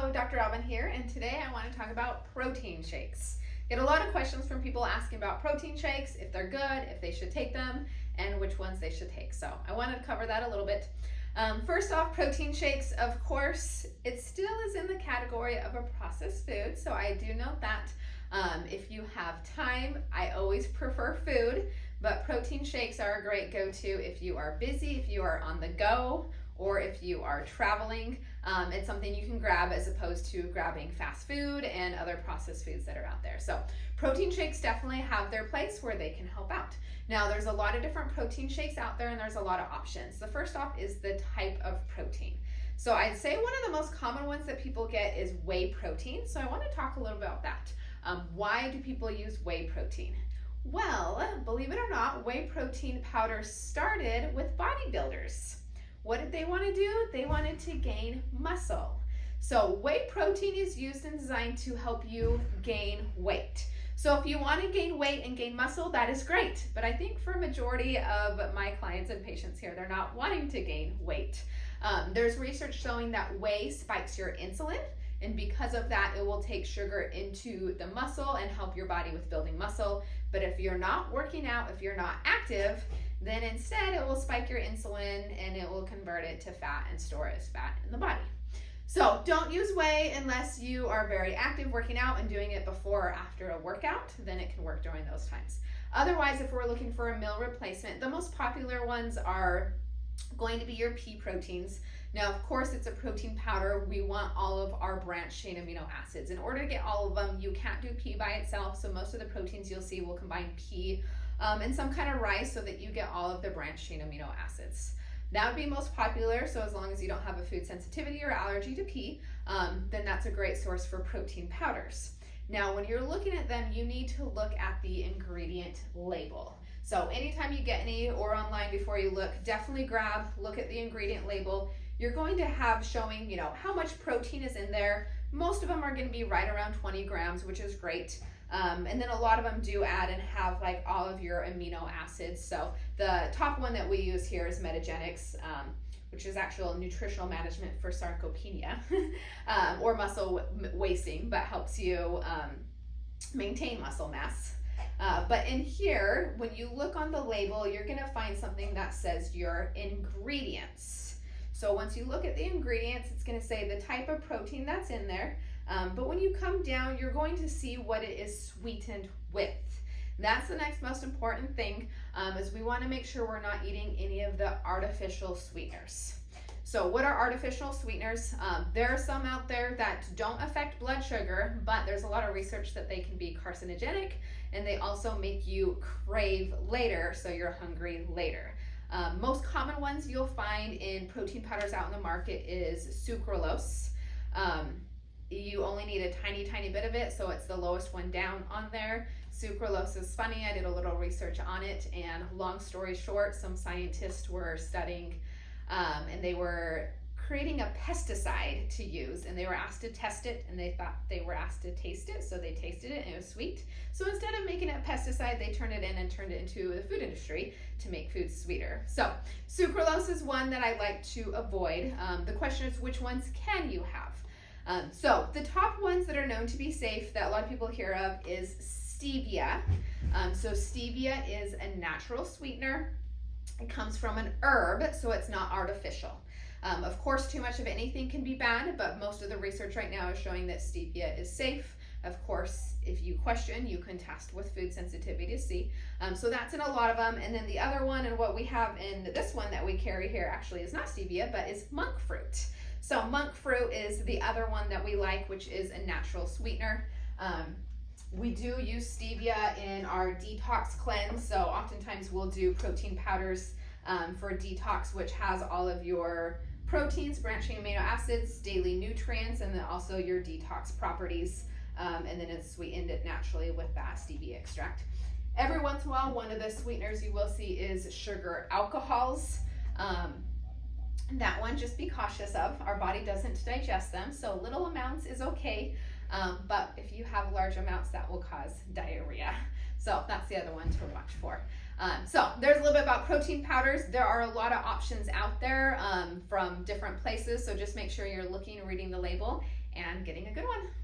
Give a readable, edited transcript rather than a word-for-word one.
Hello, Dr. Robin here, and today I want to talk about protein shakes. Get a lot of questions from people asking about protein shakes, if they're good, if they should take them, and which ones they should take. So I wanted to cover that a little bit. First off, protein shakes, of course, it still is in the category of a processed food, so I do note that. If you have time, I always prefer food, but protein shakes are a great go-to if you are busy, if you are on the go, or if you are traveling. It's something you can grab as opposed to grabbing fast food and other processed foods that are out there. So protein shakes definitely have their place where they can help out. Now there's a lot of different protein shakes out there and there's a lot of options. The first off is the type of protein. So I'd say one of the most common ones that people get is whey protein. So I want to talk a little about that. Why do people use whey protein? Well, believe it or not, whey protein powder started with bodybuilders. What did they want to do? They wanted to gain muscle. So whey protein is used and designed to help you gain weight. So if you want to gain weight and gain muscle, that is great. But I think for a majority of my clients and patients here, they're not wanting to gain weight. There's research showing that whey spikes your insulin, and because of that, it will take sugar into the muscle and help your body with building muscle. But if you're not working out, if you're not active, then instead it will spike your insulin and it will convert it to fat and store it as fat in the body. So don't use whey unless you are very active working out and doing it before or after a workout, then it can work during those times. Otherwise, if we're looking for a meal replacement, the most popular ones are going to be your pea proteins. Now, of course, it's a protein powder. We want all of our branched chain amino acids. In order to get all of them, you can't do pea by itself. So most of the proteins you'll see will combine pea and some kind of rice so that you get all of the branched chain amino acids. That would be most popular. So as long as you don't have a food sensitivity or allergy to pea, then that's a great source for protein powders. Now, when you're looking at them, you need to look at the ingredient label. So anytime you get any or online before you look, definitely look at the ingredient label. You're going to have showing, how much protein is in there. Most of them are going to be right around 20 grams, which is great. And then a lot of them do add and have like all of your amino acids. So the top one that we use here is Metagenics, which is actual nutritional management for sarcopenia or muscle wasting, but helps you maintain muscle mass. But in here, when you look on the label, you're going to find something that says your ingredients. So once you look at the ingredients, it's going to say the type of protein that's in there. But when you come down, you're going to see what it is sweetened with. That's the next most important thing, is we want to make sure we're not eating any of the artificial sweeteners. So what are artificial sweeteners? There are some out there that don't affect blood sugar, but there's a lot of research that they can be carcinogenic, and they also make you crave later, so you're hungry later. Most common ones you'll find in protein powders out in the market is sucralose. You only need a tiny bit of it, so it's the lowest one down on there. Sucralose is funny. I did a little research on it, and long story short, some scientists were studying and they were creating a pesticide to use, and they were asked to test it, and they thought they were asked to taste it, so they tasted it and it was sweet. So instead of making it a pesticide, they turned it in and turned it into the food industry to make food sweeter. So sucralose is one that I like to avoid. The question is, which ones can you have? So the top ones that are known to be safe that a lot of people hear of is stevia. So stevia is a natural sweetener. It comes from an herb, so it's not artificial. Of course, too much of anything can be bad, but most of the research right now is showing that stevia is safe. Of course, if you question, you can test with food sensitivity to see. So that's in a lot of them. And then the other one, and what we have in this one that we carry here actually is not stevia, but is monk fruit. So monk fruit is the other one that we like, which is a natural sweetener. We do use stevia in our detox cleanse. So oftentimes we'll do protein powders for detox, which has all of your proteins, branched chain amino acids, daily nutrients, and then also your detox properties. And then it's sweetened it naturally with that stevia extract. Every once in a while, one of the sweeteners you will see is sugar alcohols. That one, just be cautious of. Our body doesn't digest them, so little amounts is okay. But if you have large amounts, that will cause diarrhea. So that's the other one to watch for. So there's a little bit about protein powders. There are a lot of options out there from different places. So just make sure you're looking and reading the label. and getting a good one.